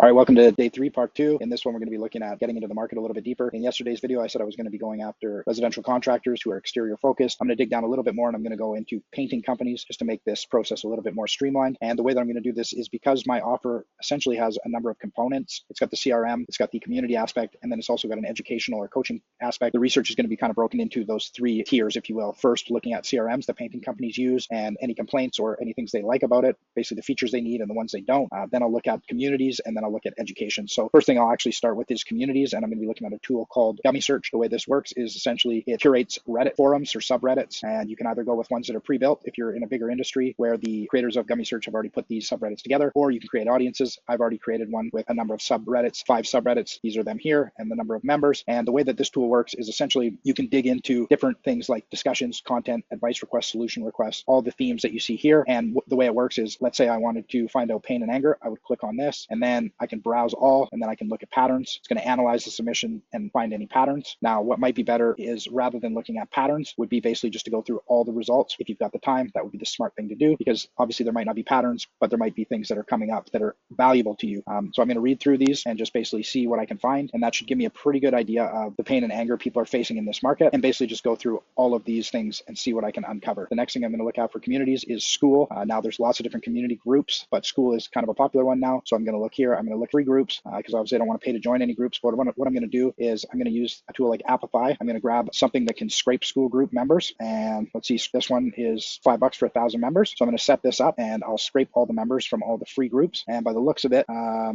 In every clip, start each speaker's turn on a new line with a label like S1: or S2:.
S1: All right, welcome to day 3, part 2. In this one, we're going to be looking at getting into the market a little bit deeper. In yesterday's video, I said I was going to be going after residential contractors who are exterior focused. I'm going to dig down a little bit more and I'm going to go into painting companies just to make this process a little bit more streamlined. And the way that I'm going to do this is because my offer essentially has a number of components. It's got the CRM, it's got the community aspect, and then it's also got an educational or coaching aspect. The research is going to be kind of broken into those 3 tiers, if you will. First, looking at CRMs that painting companies use and any complaints or any things they like about it, basically the features they need and the ones they don't. Then I'll look at communities, and then I'll look at education. So first thing I'll actually start with is communities, and I'm going to be looking at a tool called Gummy Search. The way this works is essentially it curates Reddit forums or subreddits, and you can either go with ones that are pre-built if you're in a bigger industry where the creators of Gummy Search have already put these subreddits together, or you can create audiences. I've already created one with a number of subreddits, 5 subreddits. These are them here and the number of members. And the way that this tool works is essentially you can dig into different things like discussions, content, advice requests, solution requests, all the themes that you see here. And the way it works is, let's say I wanted to find out pain and anger, I would click on this, and then I can browse all, and then I can look at patterns. It's going to analyze the submission and find any patterns. Now, what might be better is, rather than looking at patterns, would be basically just to go through all the results. If you've got the time, that would be the smart thing to do, because obviously there might not be patterns, but there might be things that are coming up that are valuable to you. So I'm going to read through these and just basically see what I can find. And that should give me a pretty good idea of the pain and anger people are facing in this market, and basically just go through all of these things and see what I can uncover. The next thing I'm going to look at for communities is Skool. Now there's lots of different community groups, but Skool is kind of a popular one now. So I'm going to look here. I'm going to look 3 groups because obviously I don't want to pay to join any groups. But what I'm going to do is I'm going to use a tool like Appify. I'm going to grab something that can scrape Skool group members. And let's see, this one is $5 for 1,000 members. So I'm going to set this up and I'll scrape all the members from all the free groups. And by the looks of it,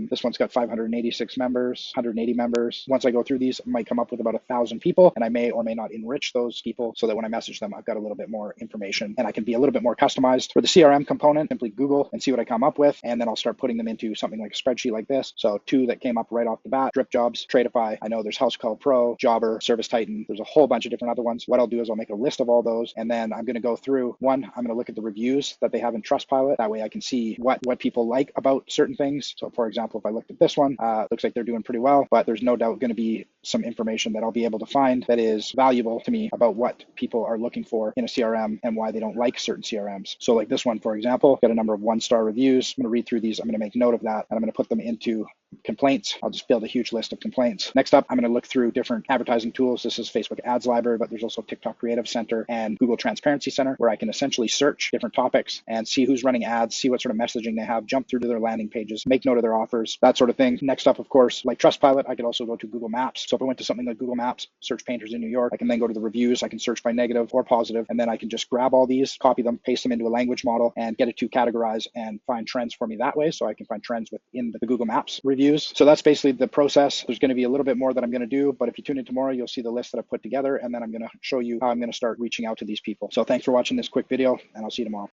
S1: this one's got 586 members, 180 members. Once I go through these, I might come up with about 1,000 people, and I may or may not enrich those people so that when I message them, I've got a little bit more information and I can be a little bit more customized. For the CRM component, simply Google and see what I come up with. And then I'll start putting them into something like a spreadsheet like this. So 2 that came up right off the bat: Drip Jobs, Tradeify. I know there's House Call Pro, Jobber, Service Titan. There's a whole bunch of different other ones. What I'll do is I'll make a list of all those, and then I'm going to go through one. I'm going to look at the reviews that they have in Trustpilot. That way I can see what people like about certain things. So for example, if I looked at this one, looks like they're doing pretty well, but there's no doubt going to be some information that I'll be able to find that is valuable to me about what people are looking for in a CRM and why they don't like certain CRMs. So like this one, for example, got a number of 1-star reviews. I'm going to read through these. I'm going to make note of that, and I'm going to put them into complaints. I'll just build a huge list of complaints. Next up, I'm going to look through different advertising tools. This is Facebook Ads Library, but there's also TikTok Creative Center and Google Transparency Center, where I can essentially search different topics and see who's running ads, see what sort of messaging they have, jump through to their landing pages, make note of their offers, that sort of thing. Next up, of course, like Trustpilot, I could also go to Google Maps. So if I went to something like Google Maps, search painters in New York, I can then go to the reviews. I can search by negative or positive, and then I can just grab all these, copy them, paste them into a language model, and get it to categorize and find trends for me that way. So I can find trends within the Google Maps reviews. So that's basically the process. There's going to be a little bit more that I'm going to do, but if you tune in tomorrow, you'll see the list that I've put together, and then I'm going to show you how I'm going to start reaching out to these people. So thanks for watching this quick video, and I'll see you tomorrow.